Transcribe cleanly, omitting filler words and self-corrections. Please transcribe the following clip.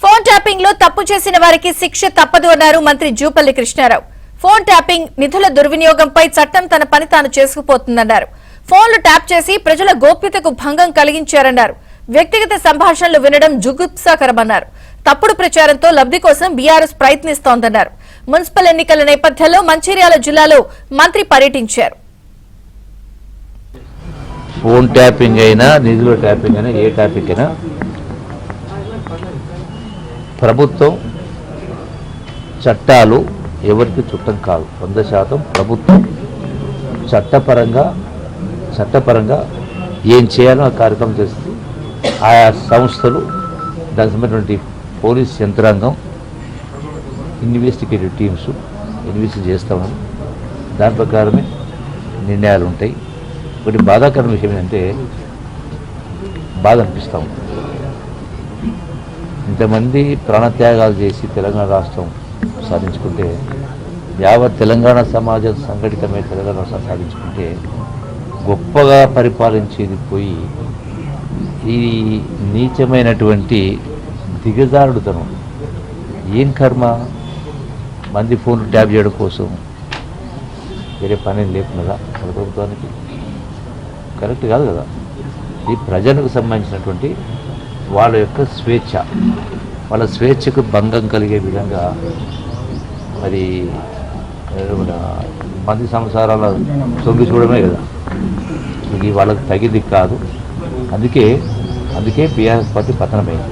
Phone tapping లో తప్పు చేసిన వారికి శిక్ష తప్పదు అన్నారు మంత్రి జూపల్లి కృష్ణారావు. ఫోన్ ట్యాపింగ్ నిధుల దుర్వినియోగంపై చట్టం తన పని తాను చేసుకుపోతుందన్నారు. ఫోన్లు ట్యాప్ చేసి ప్రజల గోప్యతకు భంగం కలిగించారన్నారు. వ్యక్తిగత సంభాషణలు వినడం జుగుప్సాకరమన్నారు. తప్పుడు ప్రచారంతో లబ్ధి కోసం బీఆర్ఎస్ ప్రయత్నిస్తోందన్నారు. మున్సిపల్ ఎన్నికల నేపథ్యంలో మంచిర్యాల జిల్లాలో మంత్రి పర్యటించారు. ఫోన్ ట్యాపింగ్ అయినా నిధుల ట్యాపింగ్ అయినా ఏ ట్యాపింగ్ అయినా ప్రభుత్వం చట్టాలు ఎవరికి చుట్టం కాదు. 100% ప్రభుత్వం చట్టపరంగా ఏం చేయాలో ఆ కార్యక్రమం చేస్తుంది. ఆయా సంస్థలు దానికి సంబంధించినటువంటి పోలీస్ యంత్రాంగం ఇన్వెస్టిగేటివ్ టీమ్స్ ఇన్వెస్టిగేట్ చేస్తామని దాని ప్రకారమే నిర్ణయాలు ఉంటాయి. ఒకటి బాధాకరమైన విషయం ఏంటంటే బాధ అనిపిస్తూ ఉంటుంది. ఇంతమంది ప్రాణత్యాగాలు చేసి తెలంగాణ రాష్ట్రం సాధించుకుంటే యావత్ తెలంగాణ సమాజం సంఘటితమై తెలంగాణ రాష్ట్రం సాధించుకుంటే గొప్పగా పరిపాలించేది పోయి ఈ నీచమైనటువంటి దిగజారుడుతనం ఏం కర్మ. మంది ఫోన్లు ట్యాప్ చేయడం కోసం వేరే పని లేకున్నదా మన ప్రభుత్వానికి? కరెక్ట్ కాదు కదా. ఇది ప్రజలకు సంబంధించినటువంటి వాళ్ళ యొక్క స్వేచ్ఛ, వాళ్ళ స్వేచ్ఛకు భంగం కలిగే విధంగా మరి మంది సంసారాల తొంగి చూడమే కదా. ఇది వాళ్ళకి తగింది కాదు. అందుకే బీఆర్ఎస్ పార్టీ పతనమైంది.